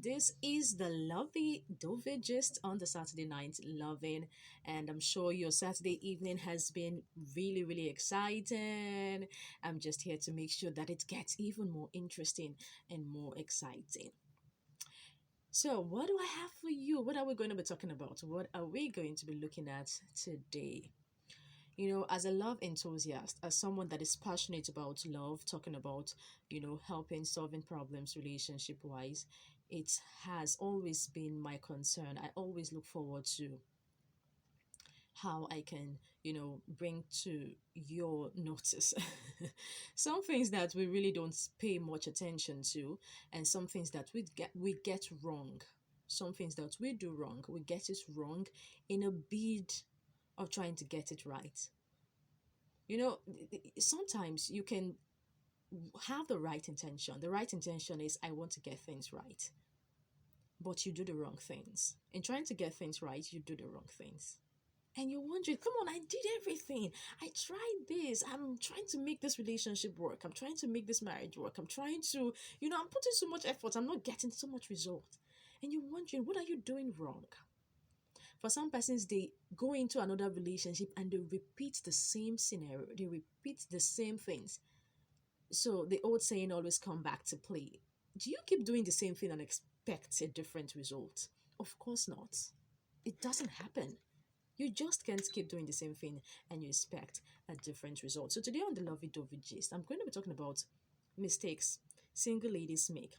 this is the lovely Dove gist on the Saturday night loving, and I'm sure your Saturday evening has been really, really exciting. I'm just here to make sure that it gets even more interesting and more exciting. So, what do I have for you? What are we going to be talking about? What are we going to be looking at today? As a love enthusiast, as someone that is passionate about love, talking about, helping solving problems relationship wise, it has always been my concern. I always look forward to how I can, bring to your notice some things that we really don't pay much attention to, and some things that we get wrong. Some things that we do wrong, we get it wrong in a bid of trying to get it right. Sometimes you can have the right intention. The right intention is, I want to get things right, but you do the wrong things. In trying to get things right, you do the wrong things. And you're wondering, come on, I did everything. I tried this. I'm trying to make this relationship work. I'm trying to make this marriage work. I'm trying to, I'm putting so much effort. I'm not getting so much result. And you're wondering, what are you doing wrong? For some persons, they go into another relationship and they repeat the same scenario. They repeat the same things. So the old saying always come back to play. Do you keep doing the same thing and expect a different result? Of course not. It doesn't happen. You just can't keep doing the same thing and you expect a different result. So today on the Lovey Dovey Gist, I'm going to be talking about mistakes single ladies make,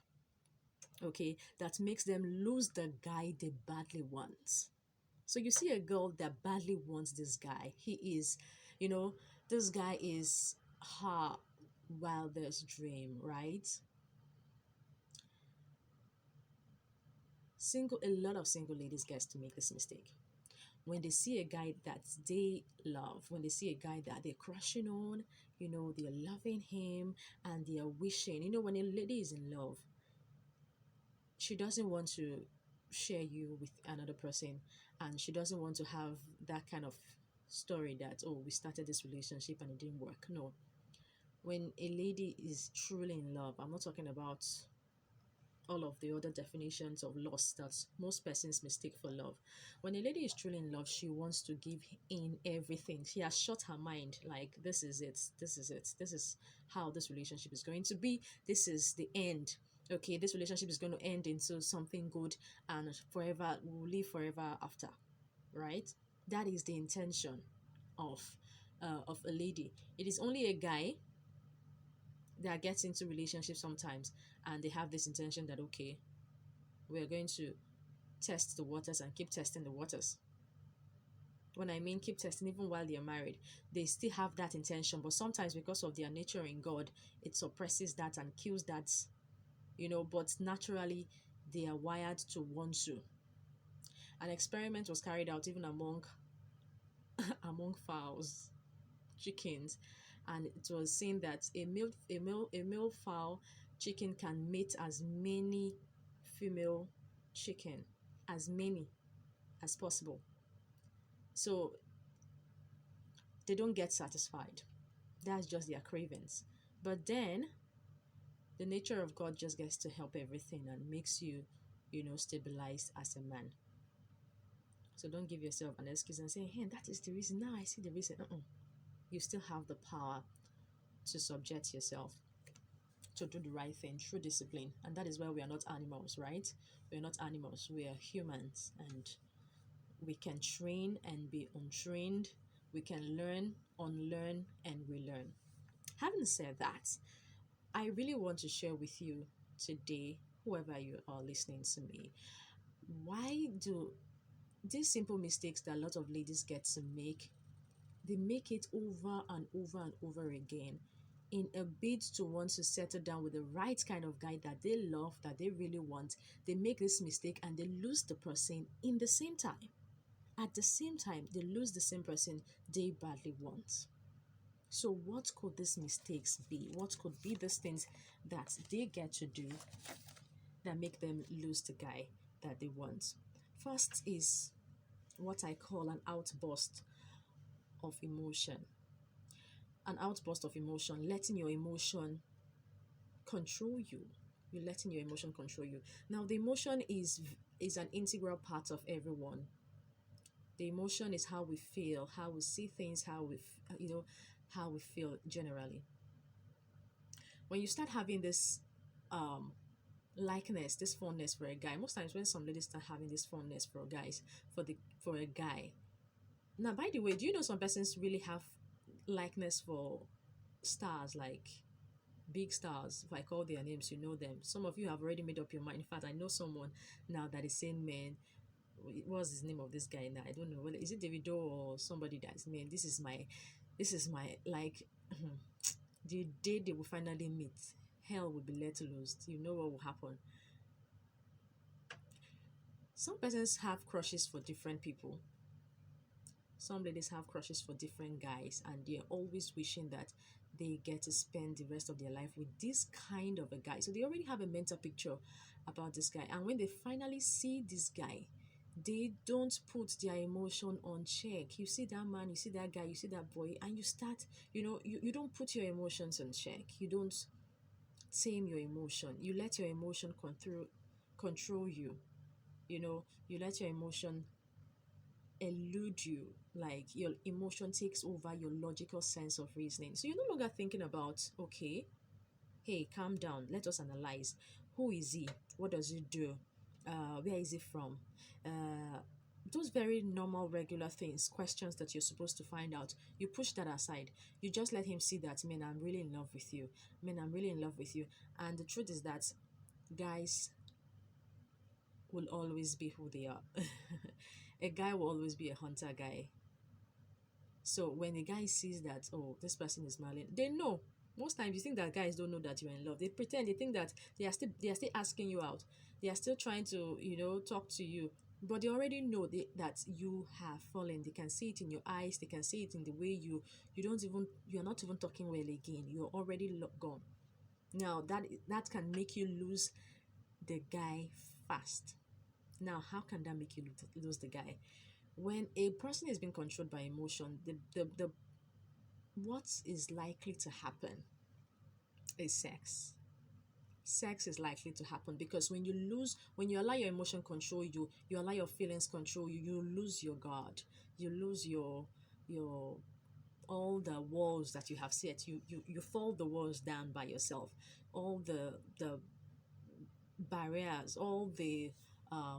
okay, that makes them lose the guy they badly want. So you see a girl that badly wants this guy. You know, this guy is her wildest dream, right? A lot of single ladies gets to make this mistake. When they see a guy that they love, when they see a guy that they're crushing on, they're loving him and they are wishing, when a lady is in love, she doesn't want to share you with another person, and she doesn't want to have that kind of story that, oh, we started this relationship and it didn't work. No. When a lady is truly in love, I'm not talking about all of the other definitions of loss that most persons mistake for love. When a lady is truly in love, she wants to give in everything. She has shut her mind, like, this is it, this is it, this is how this relationship is going to be, this is the end. Okay, this relationship is going to end into something good, and forever, we'll live forever after, right? That is the intention of a lady. It is only a guy that gets into relationships sometimes and they have this intention that, okay, we're going to test the waters and keep testing the waters. When I mean keep testing, even while they're married, they still have that intention, but sometimes because of their nature in God, it suppresses that and kills that, but naturally they are wired to want to. An experiment was carried out even among among fowls, chickens, and it was seen that a male fowl chicken can mate as many female chicken, as many as possible. So they don't get satisfied. That's just their cravings. But then the nature of God just gets to help everything and makes you, stabilized as a man. So don't give yourself an excuse and say, hey, that is the reason. Now I see the reason. You still have the power to subject yourself to do the right thing through discipline. And that is why we are not animals, right? We are not animals. We are humans, and we can train and be untrained. We can learn, unlearn, and relearn. Having said that, I really want to share with you today, whoever you are listening to me, why do these simple mistakes that a lot of ladies get to make, they make it over and over and over again in a bid to want to settle down with the right kind of guy that they love, that they really want. They make this mistake and they lose the person in the same time. At the same time, they lose the same person they badly want. So what could these mistakes be? What could be these things that they get to do that make them lose the guy that they want? First is what I call an outburst of emotion. An outburst of emotion, letting your emotion control you. You're letting your emotion control you. Now, the emotion is an integral part of everyone. The emotion is how we feel, how we see things, how we feel generally. When you start having this um likeness, this fondness for a guy, most times when some ladies start having this fondness for guys, for a guy. Now, by the way, do you know some persons really have likeness for stars, like big stars? If I call their names, you know them. Some of you have already made up your mind. In fact, I know someone now that is saying, man, what's his name of this guy now? I don't know. Whether is it Davido or somebody that's, man, this is my like the day they will finally meet, hell will be let loose. You know what will happen. Some persons have crushes for different people. Some ladies have crushes for different guys, and they're always wishing that they get to spend the rest of their life with this kind of a guy. So they already have a mental picture about this guy. And when they finally see this guy, they don't put their emotion on check. You see that man, you see that guy, you see that boy, and you start, you don't put your emotions on check. You don't tame your emotion. You let your emotion control you. You let your emotion elude you. Like your emotion takes over your logical sense of reasoning. So you're no longer thinking about, okay, hey, calm down, let us analyze. Who is he? What does he do? Where is he from? Those very normal, regular things, questions that you're supposed to find out, you push that aside. You just let him see that, man, I'm really in love with you. Man, I'm really in love with you. And the truth is that guys will always be who they are. A guy will always be a hunter guy. So when a guy sees that, oh, this person is smiling, they know. Most times you think that guys don't know that you're in love. They pretend, they think that they are still asking you out. They are still trying to, talk to you. But they already know that you have fallen. They can see it in your eyes. They can see it in the way you're not even talking well again. You're already gone. Now that can make you lose the guy fast. Now, how can that make you lose the guy? When a person is being controlled by emotion, the what is likely to happen is sex. Sex is likely to happen because when you allow your emotion control you, you allow your feelings control you, you lose your guard, you lose your all the walls that you have set. You fall the walls down by yourself. All the barriers, all the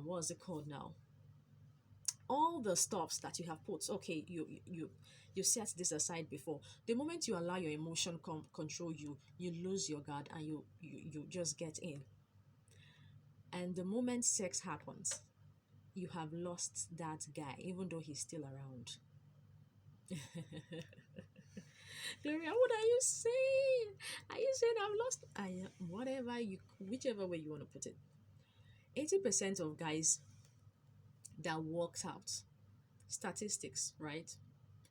what's it called now? All the stuffs that you have put, okay, you set this aside before. The moment you allow your emotion control you, you lose your guard, and you just get in. And the moment sex happens, you have lost that guy, even though he's still around. Gloria, what are you saying? Are you saying I've lost? I whatever you whichever way you want to put it. 80% of guys that walked out, statistics, right?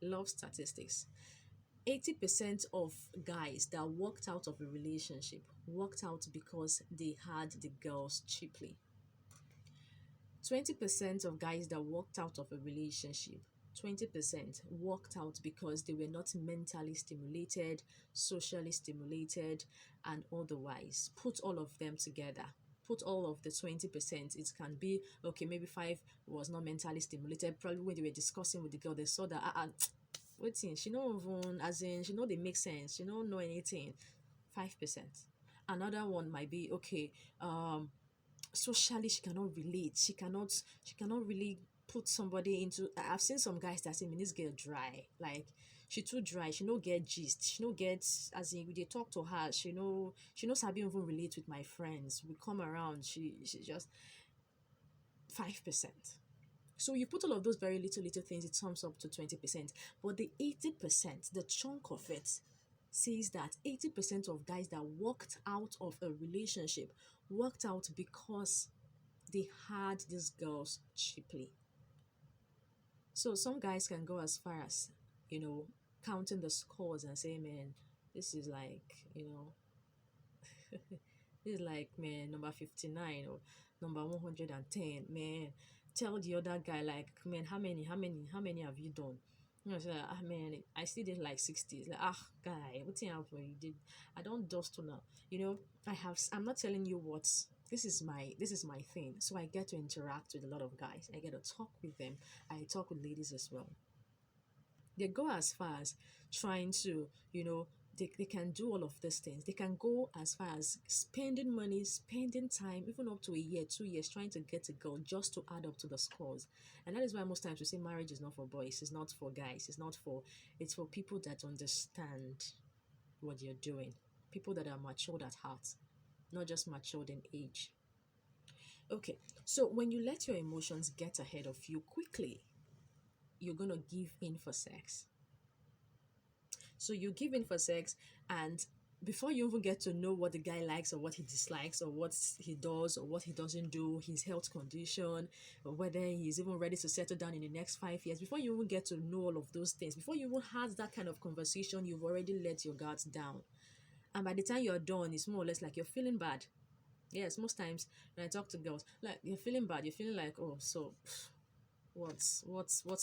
Love statistics. 80% of guys that walked out of a relationship walked out because they had the girls cheaply. 20% of guys that walked out of a relationship, 20% walked out because they were not mentally stimulated, socially stimulated, and otherwise. Put all of them together. Put all of the 20%. It can be, okay, maybe 5 was not mentally stimulated. Probably when they were discussing with the girl, they saw that, waiting, she know even, as in, she know they make sense. She don't know anything. 5%. Another one might be, okay, socially she cannot relate, she cannot really put somebody into. I've seen some guys that say, "Man, this girl dry, like she too dry, she no get gist, she no get, as in we dey talk to her, she no sabi even relate with my friends, we come around, she just." 5%. So you put all of those very little things, it sums up to 20%. But the 80%, the chunk of it, says that 80% of guys that walked out of a relationship walked out because they had these girls cheaply. So some guys can go as far as, counting the scores and say, man, this is like, this is like, man, number 59 or number 110, man. Tell the other guy, like, man, how many have you done? You know, so like, ah man, I still did like 60s. Like, ah guy, what thing for you did? I don't dust to now. You know, I'm not telling you what this is my thing. So I get to interact with a lot of guys. I get to talk with them. I talk with ladies as well. They go as far as trying to, they can do all of these things. They can go as far as spending money, spending time, even up to a year, 2 years, trying to get a girl just to add up to the scores. And that is why most times we say marriage is not for boys, it's not for guys, it's for people that understand what you're doing, people that are matured at heart, not just matured in age. Okay, so when you let your emotions get ahead of you quickly, you're gonna give in for sex. So you give in for sex, and before you even get to know what the guy likes or what he dislikes or what he does or what he doesn't do, his health condition, or whether he's even ready to settle down in the next 5 years, before you even get to know all of those things, before you even have that kind of conversation, you've already let your guards down. And by the time you're done, it's more or less like you're feeling bad. Yes, most times when I talk to girls, like you're feeling bad, you're feeling like, oh, so what's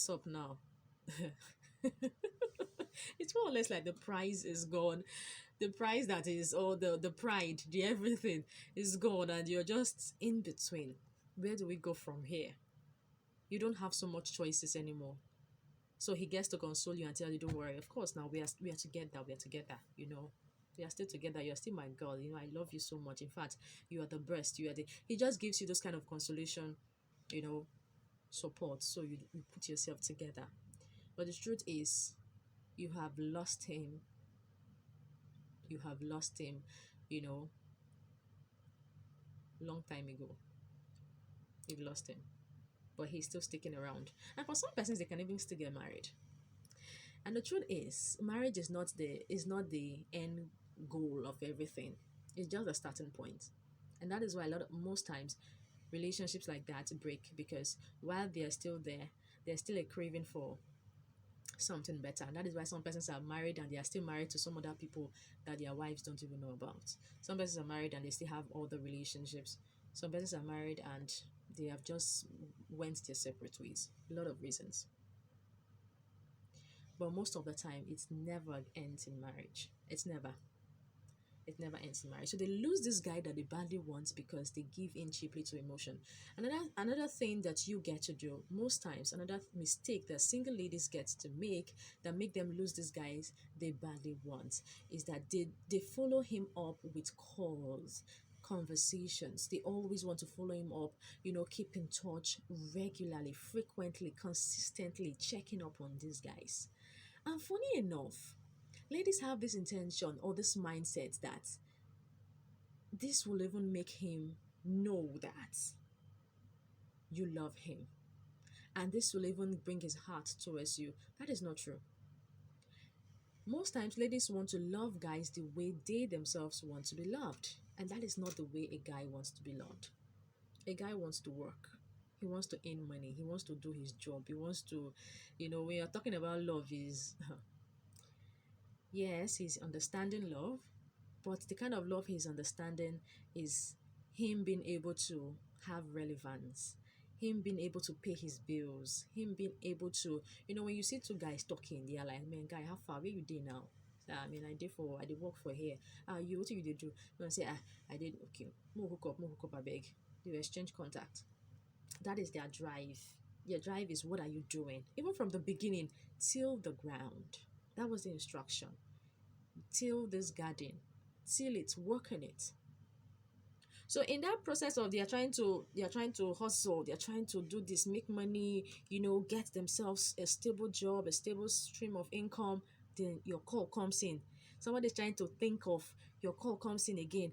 up now? It's more or less like the prize is gone. The prize that is all the pride, the everything is gone, and you're just in between. Where do we go from here? You don't have so much choices anymore. So he gets to console you and tell you, don't worry. Of course, now we are together. We are together. We are still together. You're still my girl. I love you so much. In fact, you are the best. You are the. He just gives you those kind of consolation, you know, support. So you put yourself together. But the truth is, you have lost him. You have lost him, you know, long time ago. You've lost him. But he's still sticking around. And for some persons, they can even still get married. And the truth is, marriage is not the end goal of everything. It's just a starting point. And that is why most times relationships like that break, because while they're still there, there's still a craving for something better. And that is why some persons are married and they are still married to some other people that their wives don't even know about. Some persons are married and they still have all the relationships. Some persons are married and they have just went their separate ways. A lot of reasons. But most of the time, it never ends in marriage. It never ends in marriage. So they lose this guy that they badly want because they give in cheaply to emotion. Another thing that you get to do most times, another mistake that single ladies get to make them lose these guys they badly want, is that they follow him up with calls, conversations. They always want to follow him up, keep in touch regularly, frequently, consistently, checking up on these guys. And funny enough, ladies have this intention or this mindset that this will even make him know that you love him. And this will even bring his heart towards you. That is not true. Most times, ladies want to love guys the way they themselves want to be loved. And that is not the way a guy wants to be loved. A guy wants to work. He wants to earn money. He wants to do his job. He wants to, when you're talking about love, is yes, he's understanding love, but the kind of love he's understanding is him being able to have relevance, him being able to pay his bills, him being able to, when you see two guys talking, they are like, man, guy, how far? Where you did now? I did work for here. You what you did do? You say, I did okay. More hook up, I beg. You exchange contact. That is their drive. Your drive is what are you doing? Even from the beginning, till the ground. That was the instruction. Till this garden, till it, work on it. So in that process of they are trying to hustle, they are trying to do this, make money, get themselves a stable job, a stable stream of income, then your call comes in. Somebody's trying to think of your call comes in again.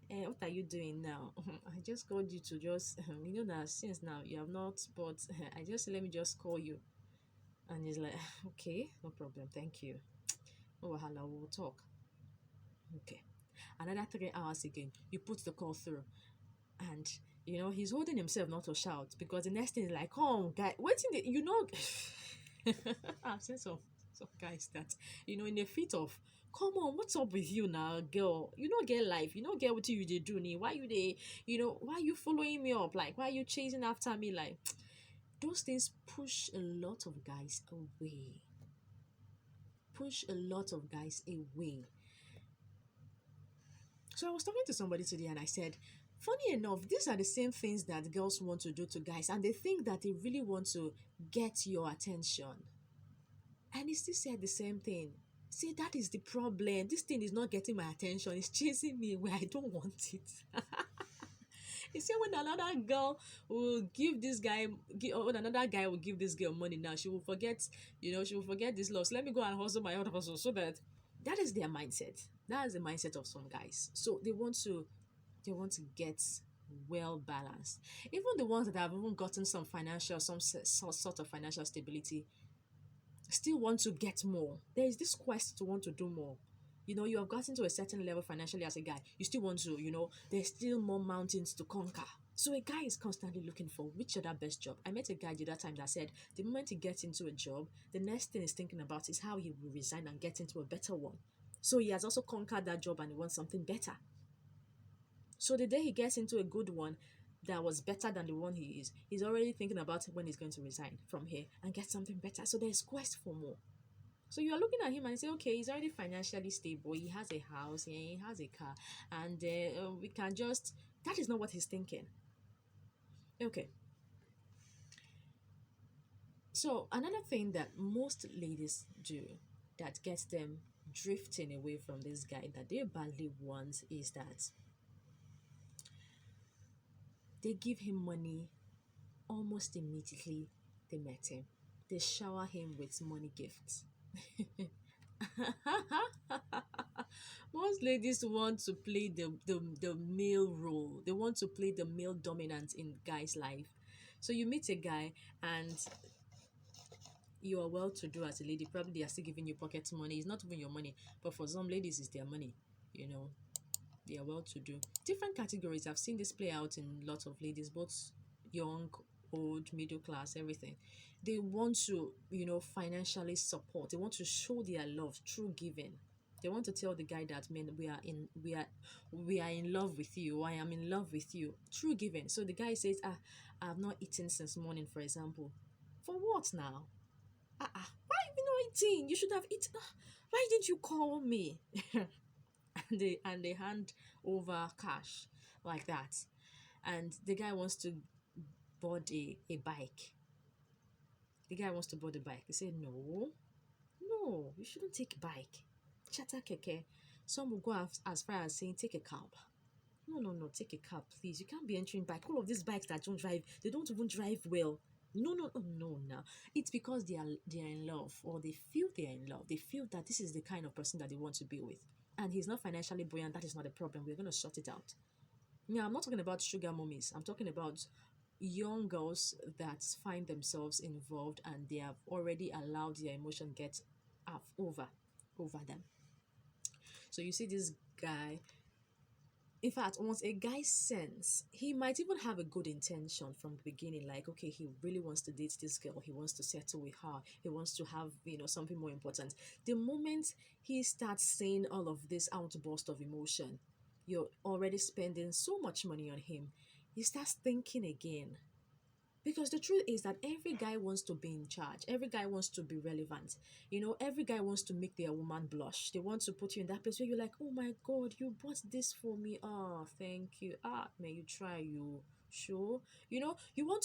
What are you doing now? I just called you to just that since now you have not, but I just let me just call you. And he's like, okay, no problem, thank you. Oh, wahala, we'll talk. Okay. Another 3 hours again, you put the call through. And he's holding himself not to shout, because the next thing is like, oh guy, waiting I've seen some guys that, in the fit of, come on, what's up with you now, girl? You don't get life, you don't get what you did do. Why you they, why are you following me up? Like, why are you chasing after me? Like, those things push a lot of guys away. push a lot of guys away. So I was talking to somebody today and I said, funny enough, these are the same things that girls want to do to guys, and they think that they really want to get your attention. And he still said the same thing. See, that is the problem. This thing is not getting my attention. It's chasing me where I don't want it. He said when another girl will give this guy, or when another guy will give this girl money now, she will forget, she will forget this loss. Let me go and hustle my own hustle so that is their mindset. That is the mindset of some guys. So they want to get well balanced. Even the ones that have even gotten some sort of financial stability still want to get more. There is this quest to want to do more. You have gotten to a certain level financially as a guy. You still want to, there's still more mountains to conquer. So a guy is constantly looking for which other best job. I met a guy the other time that said the moment he gets into a job, the next thing he's thinking about is how he will resign and get into a better one. So he has also conquered that job and he wants something better. So the day he gets into a good one that was better than the one he is, he's already thinking about when he's going to resign from here and get something better. So there's quest for more. So you are looking at him and say, okay, he's already financially stable. He has a house, he has a car, and we can just. That is not what he's thinking. Okay. So another thing that most ladies do that gets them drifting away from this guy that they badly want is that they give him money almost immediately they met him. They shower him with money gifts. Most ladies want to play the male role. They want to play the male dominant in guy's life. So you meet a guy and you are well to do as a lady. Probably they are still giving you pocket money. It's not even your money, but for some ladies, it's their money. You know, they are well to do. Different categories. I've seen this play out in lots of ladies, both young, old, middle class, everything. They want to, financially support. They want to show their love through giving. They want to tell the guy that, man, we are in love with you. I am in love with you through giving. So the guy says, I've not eaten since morning, for example. For what now? Why have you not eaten? You should have eaten. Why didn't you call me? and they hand over cash like that, and the guy wants to board a bike. The guy wants to board a bike. They say no, no, you shouldn't take a bike. Chata keke. Some will go as far as saying take a cab. No, no, no, take a cab, please. You can't be entering bike. All of these bikes that don't drive, they don't even drive well. No, no, no, no, no. It's because they are in love, or they feel they are in love. They feel that this is the kind of person that they want to be with. And he's not financially buoyant. That is not a problem. We're going to sort it out. Now, I'm not talking about sugar mummies. I'm talking about young girls that find themselves involved and they have already allowed their emotion get up over them. So you see this guy. In fact, once a guy sense, he might even have a good intention from the beginning, like, okay, he really wants to date this girl, he wants to settle with her, he wants to have, something more important. The moment he starts saying all of this outburst of emotion, you're already spending so much money on him, he starts thinking again. Because the truth is that every guy wants to be in charge. Every guy wants to be relevant. Every guy wants to make their woman blush. They want to put you in that place where you're like, oh my God, you bought this for me. Oh, thank you. May you try, you sure. They want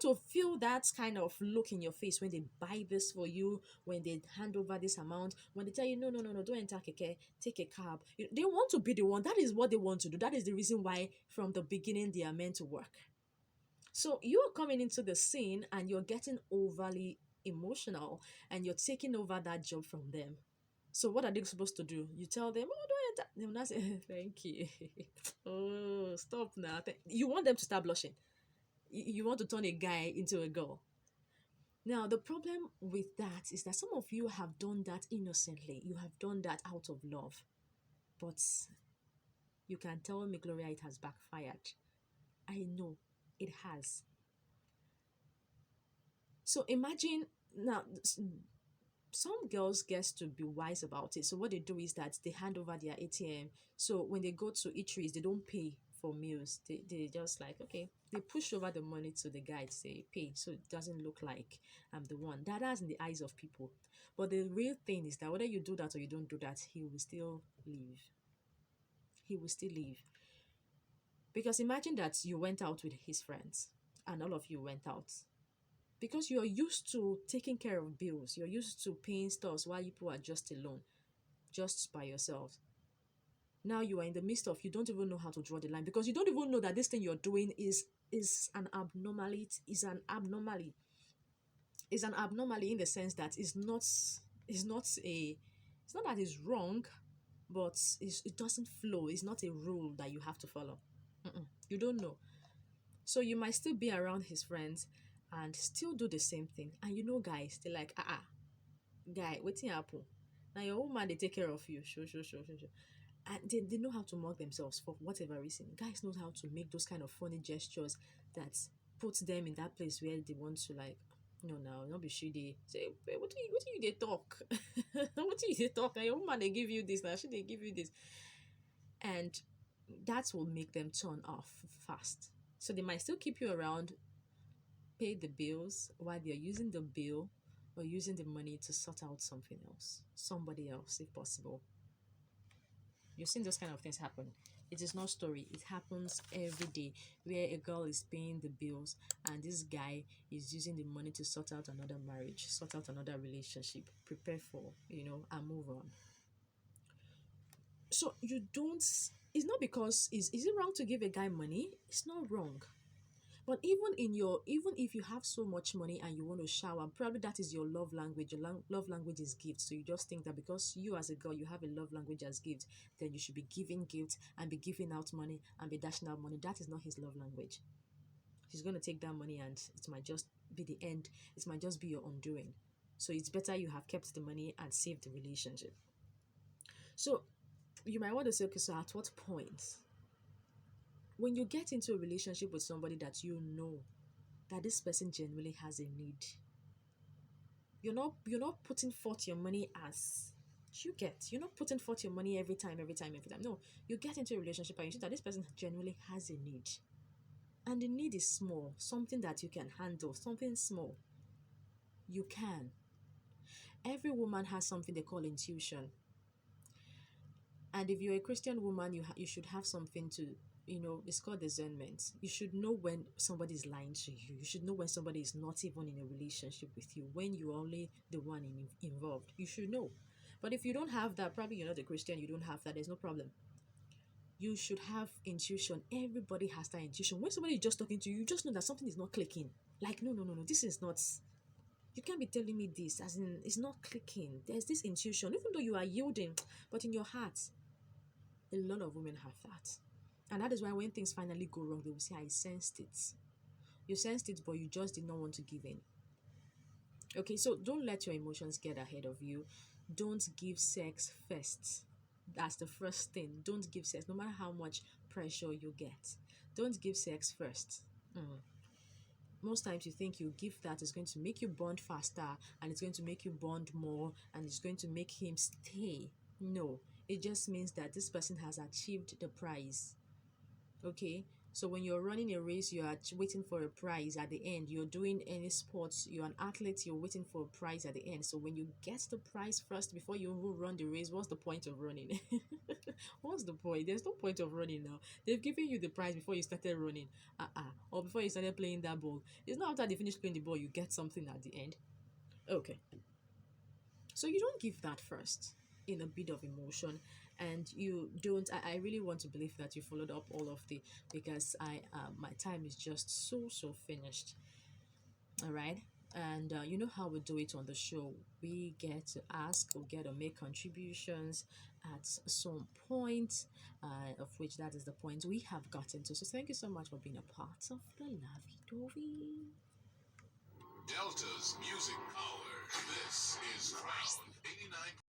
to feel that kind of look in your face when they buy this for you, when they hand over this amount, when they tell you, no, no, no, no, don't enter keke, take a cab. They want to be the one. That is what they want to do. That is the reason why from the beginning they are meant to work. So you're coming into the scene and you're getting overly emotional and you're taking over that job from them. So what are they supposed to do? You tell them, oh, don't enter. They will not say, thank you. Oh, stop now. You want them to start blushing. You want to turn a guy into a girl. Now, the problem with that is that some of you have done that innocently. You have done that out of love. But you can tell me, Gloria, it has backfired. I know it has. So imagine now, some girls get to be wise about it. So what they do is that they hand over their ATM. So when they go to eateries, they don't pay for meals. They just like, okay, they push over the money to the guy to say pay, so it doesn't look like I'm the one. That's in the eyes of people. But the real thing is that whether you do that or you don't do that, he will still leave. He will still leave. Because imagine that you went out with his friends and all of you went out. Because you're used to taking care of bills, you're used to paying stores while you people are just alone, just by yourselves. Now you are in the midst of, you don't even know how to draw the line, because you don't even know that this thing you're doing is an abnormality, is an abnormality in the sense that it's not that it's wrong, but it doesn't flow. It's not a rule that you have to follow. You don't know. So you might still be around his friends and still do the same thing. And you know, guys, they're like, guy, waiting happen. Now your woman they take care of you. Sure. And they know how to mock themselves for whatever reason. Guys know how to make those kind of funny gestures that puts them in that place where they want to like, no, now not be sure they say, "Hey, what do you they talk? What do you they talk? Now your woman they give you this, now should they give you this?" And that will make them turn off fast. So they might still keep you around, pay the bills while they're using the bill or using the money to sort out something else, somebody else, if possible. You've seen those kind of things happen. It is not story. It happens every day where a girl is paying the bills and this guy is using the money to sort out another marriage, sort out another relationship, prepare for, and move on. So you don't, it's not because, is it wrong to give a guy money? It's not wrong. But even if you have so much money and you want to shower, probably that is your love language. Your love language is gift. So you just think that because you as a girl you have a love language as gift, then you should be giving gifts and be giving out money and be dashing out money. That is not his love language. He's gonna take that money and it might just be the end. It might just be your undoing. So it's better you have kept the money and saved the relationship. So you might want to say, okay, so at what point? When you get into a relationship with somebody that you know that this person genuinely has a need, you're not putting forth your money as you're not putting forth your money every time. No, you get into a relationship and you see that this person genuinely has a need, and the need is small, something that you can handle, something small. You can. Every woman has something they call intuition. And if you're a Christian woman, you should have something to, it's called discernment. You should know when somebody is lying to you. You should know when somebody is not even in a relationship with you, when you're only the one involved. You should know. But if you don't have that, probably you're not a Christian, you don't have that, there's no problem. You should have intuition. Everybody has that intuition. When somebody is just talking to you, you just know that something is not clicking. Like, no, this is not. You can't be telling me this, as in, it's not clicking. There's this intuition, even though you are yielding, but in your heart, a lot of women have that. And that is why when things finally go wrong, they will say, I sensed it. You sensed it, but you just did not want to give in. Okay, so don't let your emotions get ahead of you. Don't give sex first. That's the first thing. Don't give sex, no matter how much pressure you get. Don't give sex first. Most times you think you give that, it's going to make you bond faster and it's going to make you bond more and it's going to make him stay. No, it just means that this person has achieved the prize. Okay, so when you're running a race, you are waiting for a prize at the end. You're doing any sports, you're an athlete, you're waiting for a prize at the end. So when you get the prize first before you even run the race, what's the point of running? What's the point? There's no point of running now. They've given you the prize before you started running, or before you started playing that ball. It's not after they finish playing the ball you get something at the end. Okay, so you don't give that first in a bit of emotion, and you don't. I really want to believe that you followed up all of the, because my time is just so finished. All right. And you know how we do it on the show. We get to ask, we get to make contributions at some point, of which that is the point we have gotten to. So thank you so much for being a part of the Lovey Dovey. Delta's Music Power. This is Crown 89.